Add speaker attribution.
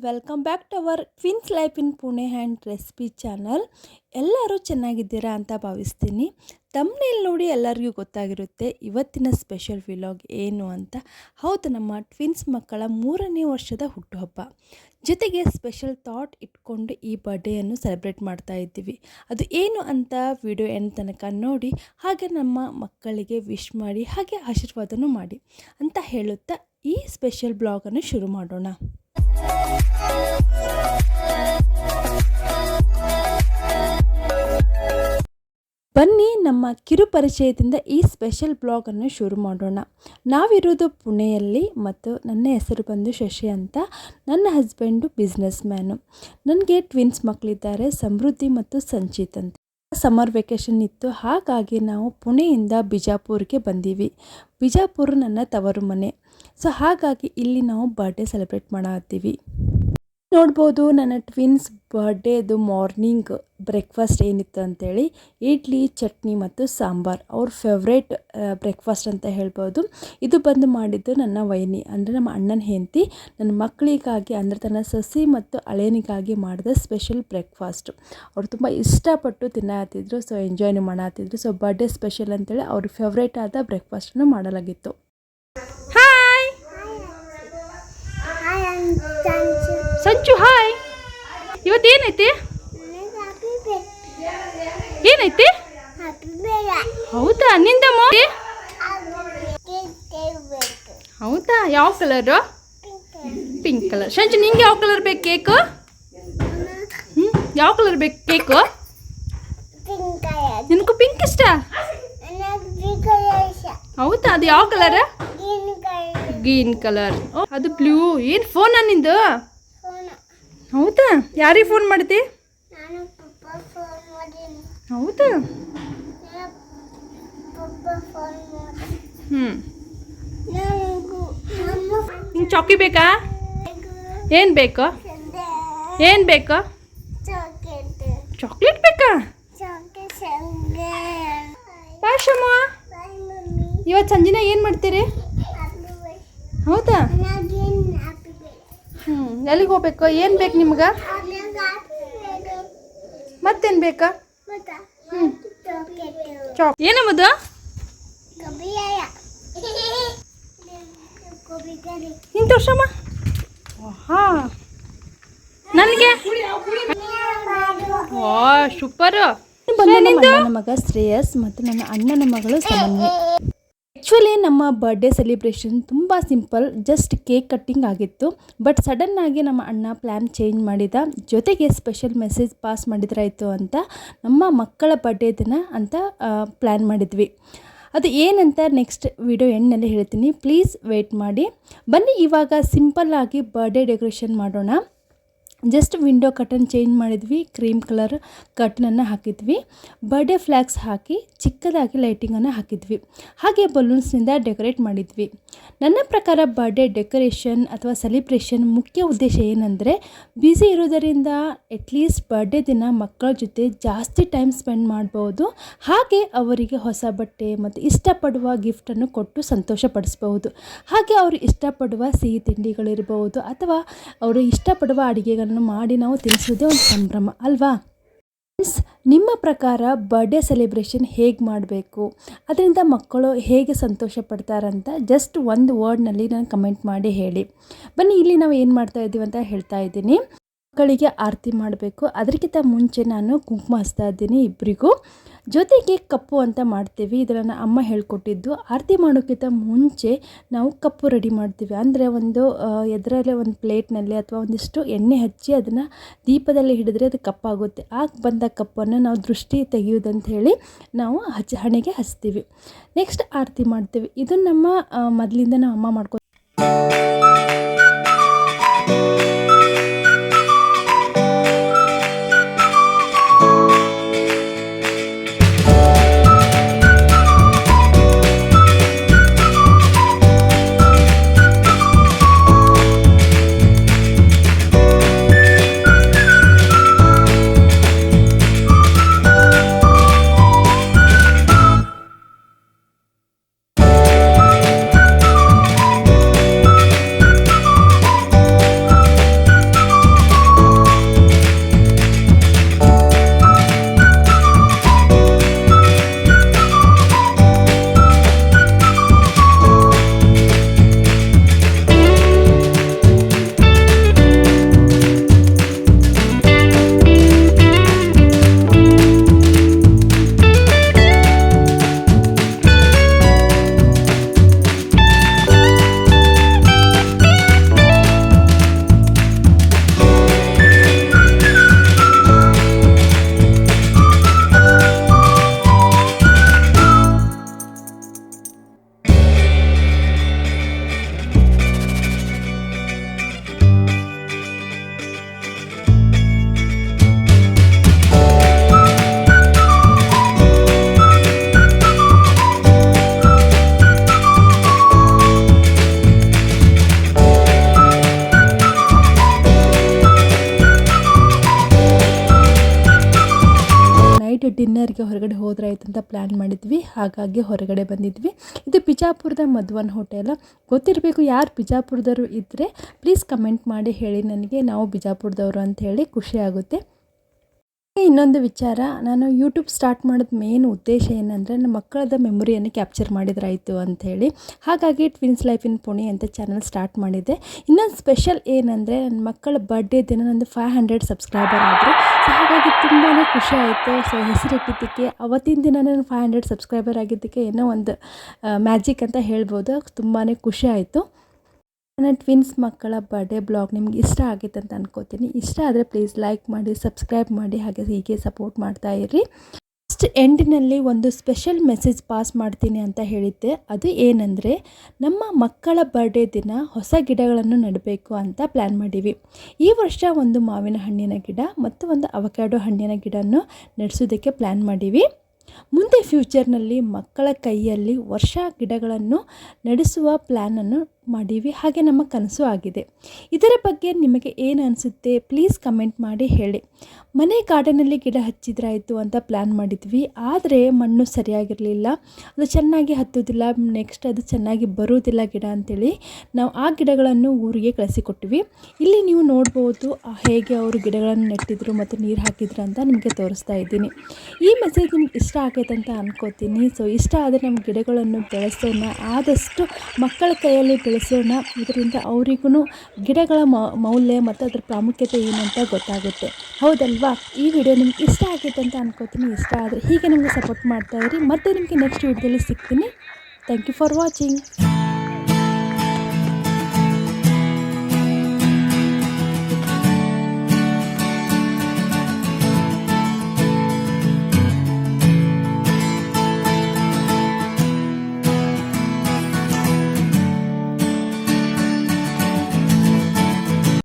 Speaker 1: Welcome back to our twins life in Pune and recipe channel. ಎಲ್ಲರೂ ಚೆನ್ನಾಗಿದ್ದೀರಾ ಅಂತ ಭಾವಿಸ್ತೀನಿ. ತಮ್ಮನೇಲಿ ನೋಡಿ ಎಲ್ಲರಿಗೂ ಗೊತ್ತಾಗಿರುತ್ತೆ ಇವತ್ತಿನ ಸ್ಪೆಷಲ್ ವಿಲಾಗ್ ಏನು ಅಂತ. ಹೌದು, ನಮ್ಮ ಟ್ವಿನ್ಸ್ ಮಕ್ಕಳ 3ನೇ ವರ್ಷದ ಹುಟ್ಟುಹಬ್ಬ. ಜೊತೆಗೆ ಸ್ಪೆಷಲ್ ಥಾಟ್ ಇಟ್ಕೊಂಡು ಈ ಬರ್ಡೇಯನ್ನು ಸೆಲೆಬ್ರೇಟ್ ಮಾಡ್ತಾ ಇದ್ದೀವಿ. ಅದು ಏನು ಅಂತ ವಿಡಿಯೋ ಎಂಡ್ ತನಕ ನೋಡಿ, ಹಾಗೆ ನಮ್ಮ ಮಕ್ಕಳಿಗೆ ವಿಶ್ ಮಾಡಿ ಹಾಗೆ ಆಶೀರ್ವಾದನೂ ಮಾಡಿ ಅಂತ ಹೇಳುತ್ತಾ ಈ ಸ್ಪೆಷಲ್ ಬ್ಲಾಗನ್ನು ಶುರು ಮಾಡೋಣ. ಬನ್ನಿ ನಮ್ಮ ಕಿರು ಪರಿಚಯದಿಂದ ಈ ಸ್ಪೆಷಲ್ ಬ್ಲಾಗನ್ನು ಶುರು ಮಾಡೋಣ. ನಾವಿರೋದು ಪುಣೆಯಲ್ಲಿ ಮತ್ತು ನನ್ನ ಹೆಸರು ಬಂದು ಶಶಿ ಅಂತ. ನನ್ನ ಹಸ್ಬೆಂಡು ಬಿಸ್ನೆಸ್ ಮ್ಯಾನು. ನನಗೆ ಟ್ವಿನ್ಸ್ ಮಕ್ಕಳಿದ್ದಾರೆ, ಸಮೃದ್ಧಿ ಮತ್ತು ಸಂಚಿತ್ ಅಂತ. ಸಮ್ಮರ್ ವೆಕೇಷನ್ ಇತ್ತು, ಹಾಗಾಗಿ ನಾವು ಪುಣೆಯಿಂದ ಬಿಜಾಪುರ್ಗೆ ಬಂದೀವಿ. ಬಿಜಾಪುರ ನನ್ನ ತವರು ಮನೆ. ಸೊ ಹಾಗಾಗಿ ಇಲ್ಲಿ ನಾವು ಬರ್ಡೇ ಸೆಲೆಬ್ರೇಟ್ ಮಾಡತ್ತೀವಿ. ನೋಡ್ಬೋದು ನನ್ನ ಟ್ವಿನ್ಸ್ ಬರ್ಡೇದು ಮಾರ್ನಿಂಗ್ ಬ್ರೇಕ್ಫಾಸ್ಟ್ ಏನಿತ್ತು ಅಂತೇಳಿ, ಇಡ್ಲಿ, ಚಟ್ನಿ ಮತ್ತು ಸಾಂಬಾರ್ ಅವ್ರ ಫೇವ್ರೇಟ್ ಬ್ರೇಕ್ಫಾಸ್ಟ್ ಅಂತ ಹೇಳ್ಬೋದು. ಇದು ಬಂದು ಮಾಡಿದ್ದು ನನ್ನ ವೈನಿ ಅಂದರೆ ನಮ್ಮ ಅಣ್ಣನ ಹೆಂಡತಿ ನನ್ನ ಮಕ್ಕಳಿಗಾಗಿ ಅಂದರೆ ತನ್ನ ಸೊಸಿ ಮತ್ತು ಅಳಿಯನಿಗಾಗಿ ಮಾಡಿದ ಸ್ಪೆಷಲ್ ಬ್ರೇಕ್ಫಾಸ್ಟ್. ಅವ್ರು ತುಂಬ ಇಷ್ಟಪಟ್ಟು ತಿನ್ನತ್ತಿದ್ರು, ಸೊ ಎಂಜಾಯ್ನು ಮಾಡತ್ತಿದ್ರು. ಸೊ ಬರ್ಡೇ ಸ್ಪೆಷಲ್ ಅಂತೇಳಿ ಅವ್ರ ಫೇವ್ರೇಟ್ ಆದ ಬ್ರೇಕ್ಫಾಸ್ಟನ್ನು ಮಾಡಲಾಗಿತ್ತು. ಸಂಚು ಹಾಯ್. ಇವತ್ತೇನೈತಿ? ಏನೈತಿ? ಹೌದಾ, ನಿಂದಮ್ಮ? ಹೌದಾ, ಯಾವ ಕಲರು? Pink colour. ಸಂಚು, ನಿಂಗೆ ಯಾವ ಕಲರ್ ಬೇಕು ಕೇಕು? ಯಾವ ಕಲರ್ ಬೇಕು ಕೇಕು? ನಿನಗೂ ಪಿಂಕ್ ಇಷ್ಟ? ಹೌದಾ, ಅದು ಯಾವ ಕಲರ್? Green colour. ಅದು ಬ್ಲೂ. ಏನು ಫೋನ್ ನಿಂದು? ಹೌದಾ, ಯಾರಿಗೆ ಫೋನ್ ಮಾಡಿದೆ? ಹೌದಾ, ನಿಂಗೆ ಚಾಕಿ ಬೇಕಾ? ಏನು ಬೇಕು? ಏನು ಬೇಕು? ಚಾಕ್ಲೇಟ್ ಬೇಕಾ? ಪಾಶಮ್ಮ, ಇವತ್ತು ಸಂಜೆನ ಏನು ಮಾಡ್ತೀರಿ? ಹೌದಾ, ಎಲ್ಲಿಗೆ ಹೋಗ್ಬೇಕು? ಏನು ಬೇಕು ನಿಮ್ಗೆ? ಮತ್ತೇನು ಬೇಕಾ? ಏನಮ್ಮದು? ನೀನು ತೋರ್ಸಮ್ಮ. ಹಾ, ನನಗೆ ಸೂಪರು. ನನ್ನ ಮಗ ಶ್ರೇಯಸ್ ಮತ್ತು ನನ್ನ ಅಣ್ಣನ ಮಗಳು ಸಮನ್ವಿ. ಆ್ಯಕ್ಚುಲಿ ನಮ್ಮ ಬರ್ಡೇ ಸೆಲಿಬ್ರೇಷನ್ ತುಂಬ ಸಿಂಪಲ್, ಜಸ್ಟ್ ಕೇಕ್ ಕಟ್ಟಿಂಗ್ ಆಗಿತ್ತು. ಬಟ್ ಸಡನ್ನಾಗಿ ನಮ್ಮ ಅಣ್ಣ ಪ್ಲ್ಯಾನ್ ಚೇಂಜ್ ಮಾಡಿದ. ಜೊತೆಗೆ ಸ್ಪೆಷಲ್ ಮೆಸೇಜ್ ಪಾಸ್ ಮಾಡಿದ್ರಾಯಿತು ಅಂತ ನಮ್ಮ ಮಕ್ಕಳ ಬರ್ಡೇ ದಿನ ಅಂತ ಪ್ಲ್ಯಾನ್ ಮಾಡಿದ್ವಿ. ಅದು ಏನಂತ ನೆಕ್ಸ್ಟ್ ವಿಡಿಯೋ ಎಂಡ್ನಲ್ಲಿ ಹೇಳ್ತೀನಿ, ಪ್ಲೀಸ್ ವೆಯ್ಟ್ ಮಾಡಿ. ಬನ್ನಿ ಇವಾಗ ಸಿಂಪಲ್ಲಾಗಿ ಬರ್ಡೇ ಡೆಕೋರೇಷನ್ ಮಾಡೋಣ. ಜಸ್ಟ್ ವಿಂಡೋ ಕರ್ಟನ್ ಚೇಂಜ್ ಮಾಡಿದ್ವಿ, ಕ್ರೀಮ್ ಕಲರ್ ಕರ್ಟನನ್ನು ಹಾಕಿದ್ವಿ, ಬರ್ಡೇ ಫ್ಲ್ಯಾಗ್ಸ್ ಹಾಕಿ ಚಿಕ್ಕದಾಗಿ ಲೈಟಿಂಗನ್ನು ಹಾಕಿದ್ವಿ, ಹಾಗೆ ಬಲೂನ್ಸ್ನಿಂದ ಡೆಕೋರೇಟ್ ಮಾಡಿದ್ವಿ. ನನ್ನ ಪ್ರಕಾರ ಬರ್ಡೇ ಡೆಕೋರೇಷನ್ ಅಥವಾ ಸೆಲಿಬ್ರೇಷನ್ ಮುಖ್ಯ ಉದ್ದೇಶ ಏನಂದರೆ, ಬ್ಯುಸಿ ಇರೋದರಿಂದ ಅಟ್ಲೀಸ್ಟ್ ಬರ್ಡೇ ದಿನ ಮಕ್ಕಳ ಜೊತೆ ಜಾಸ್ತಿ ಟೈಮ್ ಸ್ಪೆಂಡ್ ಮಾಡ್ಬೋದು, ಹಾಗೆ ಅವರಿಗೆ ಹೊಸ ಬಟ್ಟೆ ಮತ್ತು ಇಷ್ಟಪಡುವ ಗಿಫ್ಟನ್ನು ಕೊಟ್ಟು ಸಂತೋಷಪಡಿಸ್ಬೋದು. ಹಾಗೆ ಅವರು ಇಷ್ಟಪಡುವ ಸಿಹಿ ತಿಂಡಿಗಳಿರ್ಬೋದು ಅಥವಾ ಅವರು ಇಷ್ಟಪಡುವ ಅಡುಗೆಗಳನ್ನು ಮಾಡಿ ನಾವು ತಿನ್ನಿಸೋದೇ ಒಂದು ಸಂಭ್ರಮ ಅಲ್ವಾ? ನಿಮ್ಮ ಪ್ರಕಾರ ಬರ್ಡೇ ಸೆಲೆಬ್ರೇಷನ್ ಹೇಗೆ ಮಾಡಬೇಕು, ಅದರಿಂದ ಮಕ್ಕಳು ಹೇಗೆ ಸಂತೋಷ ಪಡ್ತಾರಂತ ಜಸ್ಟ್ ಒಂದು ವರ್ಡ್ನಲ್ಲಿ ನಾನು ಕಮೆಂಟ್ ಮಾಡಿ ಹೇಳಿ. ಬನ್ನಿ ಇಲ್ಲಿ ನಾವು ಏನು ಮಾಡ್ತಾ ಇದ್ದೀವಿ ಅಂತ ಹೇಳ್ತಾ ಇದ್ದೀನಿ. ಮಕ್ಕಳಿಗೆ ಆರತಿ ಮಾಡಬೇಕು, ಅದಕ್ಕಿಂತ ಮುಂಚೆ ನಾನು ಕುಂಕುಮ ಹಚ್ತಾ ಇದ್ದೀನಿ ಇಬ್ಬರಿಗೂ. ಜೊತೆಗೆ ಕಪ್ಪು ಅಂತ ಮಾಡ್ತೀವಿ, ಇದನ್ನು ಅಮ್ಮ ಹೇಳ್ಕೊಟ್ಟಿದ್ದು. ಆರತಿ ಮಾಡೋಕ್ಕಿಂತ ಮುಂಚೆ ನಾವು ಕಪ್ಪು ರೆಡಿ ಮಾಡ್ತೀವಿ, ಅಂದರೆ ಒಂದು ಎದರಲ್ಲೇ ಒಂದು ಪ್ಲೇಟ್ನಲ್ಲಿ ಅಥವಾ ಒಂದಿಷ್ಟು ಎಣ್ಣೆ ಹಚ್ಚಿ ಅದನ್ನು ದೀಪದಲ್ಲಿ ಹಿಡಿದ್ರೆ ಅದು ಕಪ್ಪಾಗುತ್ತೆ. ಆಗ ಬಂದ ಕಪ್ಪನ್ನು ನಾವು ದೃಷ್ಟಿ ತೆಗೆಯೋದಂತ ಹೇಳಿ ನಾವು ಹಣೆಗೆ ಹಚ್ತೀವಿ. ನೆಕ್ಸ್ಟ್ ಆರತಿ ಮಾಡ್ತೀವಿ. ಇದು ನಮ್ಮ ಮೊದಲಿಂದ ನಾವು ಅಮ್ಮ ಮಾಡ್ಕೊ ಡಿನ್ನರ್ಗೆ ಹೊರಗಡೆ ಹೋದ್ರಾಯ್ತು ಅಂತ ಪ್ಲ್ಯಾನ್ ಮಾಡಿದ್ವಿ. ಹಾಗಾಗಿ ಹೊರಗಡೆ ಬಂದಿದ್ವಿ. ಇದು ಬಿಜಾಪುರದ ಮಧುವನ್ ಹೋಟೆಲ್. ಗೊತ್ತಿರಬೇಕು, ಯಾರು ಬಿಜಾಪುರದವರು ಇದ್ದರೆ ಪ್ಲೀಸ್ ಕಮೆಂಟ್ ಮಾಡಿ ಹೇಳಿ ನನಗೆ, ನಾವು ಬಿಜಾಪುರದವರು ಅಂತ ಹೇಳಿ ಖುಷಿ ಆಗುತ್ತೆ. ಇನ್ನೊಂದು ವಿಚಾರ, ನಾನು ಯೂಟ್ಯೂಬ್ ಸ್ಟಾರ್ಟ್ ಮಾಡೋದು ಮೇನ್ ಉದ್ದೇಶ ಏನಂದರೆ ನನ್ನ ಮಕ್ಕಳದ ಮೆಮೊರಿಯನ್ನು ಕ್ಯಾಪ್ಚರ್ ಮಾಡಿದ್ರಾಯಿತು ಅಂಥೇಳಿ. ಹಾಗಾಗಿ ಟ್ವಿನ್ಸ್ ಲೈಫ್ ಇನ್ ಪುಣೆ ಅಂತ ಚಾನಲ್ ಸ್ಟಾರ್ಟ್ ಮಾಡಿದ್ದೆ. ಇನ್ನೊಂದು ಸ್ಪೆಷಲ್ ಏನಂದರೆ ನನ್ನ ಮಕ್ಕಳ ಬರ್ಡೇ ದಿನ ನಂದು 500 ಸಬ್ಸ್ಕ್ರೈಬರ್ ಆದರು. ಸೊ ಹಾಗಾಗಿ ತುಂಬಾ ಖುಷಿ ಆಯಿತು. ಸೊ ಹೆಸರಿಟ್ಟಿದ್ದಕ್ಕೆ ಅವತ್ತಿನ ದಿನ ನಾನು 500 ಸಬ್ಸ್ಕ್ರೈಬರ್ ಆಗಿದ್ದಕ್ಕೆ ಏನೋ ಒಂದು ಮ್ಯಾಜಿಕ್ ಅಂತ ಹೇಳ್ಬೋದು. ತುಂಬಾ ಖುಷಿ ಆಯಿತು. ನನ್ನ ಟ್ವಿನ್ಸ್ ಮಕ್ಕಳ ಬರ್ಡೇ ಬ್ಲಾಗ್ ನಿಮ್ಗೆ ಇಷ್ಟ ಆಗಿತ್ತು ಅಂತ ಅನ್ಕೋತೀನಿ. ಇಷ್ಟ ಆದರೆ ಪ್ಲೀಸ್ ಲೈಕ್ ಮಾಡಿ, ಸಬ್ಸ್ಕ್ರೈಬ್ ಮಾಡಿ, ಹಾಗೆ ಹೀಗೆ ಸಪೋರ್ಟ್ ಮಾಡ್ತಾ ಇರ್ರಿ. ಫಸ್ಟ್ ಎಂಡಿನಲ್ಲಿ ಒಂದು ಸ್ಪೆಷಲ್ ಮೆಸೇಜ್ ಪಾಸ್ ಮಾಡ್ತೀನಿ ಅಂತ ಹೇಳಿದ್ದೆ. ಅದು ಏನಂದರೆ, ನಮ್ಮ ಮಕ್ಕಳ ಬರ್ಡೇ ದಿನ ಹೊಸ ಗಿಡಗಳನ್ನು ನೆಡಬೇಕು ಅಂತ ಪ್ಲ್ಯಾನ್ ಮಾಡೀವಿ. ಈ ವರ್ಷ ಒಂದು ಮಾವಿನ ಹಣ್ಣಿನ ಗಿಡ ಮತ್ತು ಒಂದು ಅವಕ್ಯಾಡೋ ಹಣ್ಣಿನ ಗಿಡವನ್ನು ನಡೆಸೋದಕ್ಕೆ ಪ್ಲ್ಯಾನ್ ಮಾಡೀವಿ. ಮುಂದೆ ಫ್ಯೂಚರ್ನಲ್ಲಿ ಮಕ್ಕಳ ಕೈಯಲ್ಲಿ ವರ್ಷ ಗಿಡಗಳನ್ನು ನಡೆಸುವ ಪ್ಲ್ಯಾನನ್ನು ಮಾಡೀವಿ. ಹಾಗೆ ನಮ್ಮ ಕನಸು ಆಗಿದೆ. ಇದರ ಬಗ್ಗೆ ನಿಮಗೆ ಏನು ಅನಿಸುತ್ತೆ ಪ್ಲೀಸ್ ಕಮೆಂಟ್ ಮಾಡಿ ಹೇಳಿ. ಮನೆ ಗಾರ್ಡನಲ್ಲಿ ಗಿಡ ಹಚ್ಚಿದ್ರಾಯಿತು ಅಂತ ಪ್ಲ್ಯಾನ್ ಮಾಡಿದ್ವಿ. ಆದರೆ ಮಣ್ಣು ಸರಿಯಾಗಿರಲಿಲ್ಲ, ಅದು ಚೆನ್ನಾಗಿ ಹತ್ತೋದಿಲ್ಲ, ನೆಕ್ಸ್ಟ್ ಅದು ಚೆನ್ನಾಗಿ ಬರೋದಿಲ್ಲ ಗಿಡ ಅಂಥೇಳಿ ನಾವು ಆ ಗಿಡಗಳನ್ನು ಊರಿಗೆ ಕಳಿಸಿಕೊಟ್ವಿ. ಇಲ್ಲಿ ನೀವು ನೋಡ್ಬೋದು ಹೇಗೆ ಅವರು ಗಿಡಗಳನ್ನು ನೆಟ್ಟಿದ್ರು ಮತ್ತು ನೀರು ಹಾಕಿದ್ರು ಅಂತ ನಿಮಗೆ ತೋರಿಸ್ತಾ ಇದ್ದೀನಿ. ಈ ಮೆಸೇಜ್ ನಿಮ್ಗೆ ಇಷ್ಟ ಆಗೈತೆ ಅಂತ ಅನ್ಕೋತೀನಿ. ಸೊ ಇಷ್ಟ ಆದರೆ ನಮ್ಮ ಗಿಡಗಳನ್ನು ಬೆಳೆಸೋಣ, ಆದಷ್ಟು ಮಕ್ಕಳ ಕೈಯಲ್ಲಿ ಬೆಳೆಸೋಣ. ಇದರಿಂದ ಅವರಿಗೂ ಗಿಡಗಳ ಮೌಲ್ಯ ಮತ್ತು ಅದರ ಪ್ರಾಮುಖ್ಯತೆ ಏನಂತ ಗೊತ್ತಾಗುತ್ತೆ. ಹೌದಲ್ವಾ? ಈ ವಿಡಿಯೋ ನಿಮ್ಗೆ ಇಷ್ಟ ಆಗೈತೆ ಅಂತ ಅನ್ಕೋತೀನಿ. ಇಷ್ಟ ಆದರೆ ಹೀಗೆ ನಮಗೆ ಸಪೋರ್ಟ್ ಮಾಡ್ತಾ ಇರಿ. ಮತ್ತೆ ನಿಮಗೆ ನೆಕ್ಸ್ಟ್ ವಿಡಿಯೋದಲ್ಲಿ ಸಿಗ್ತೀನಿ. Thank you for watching.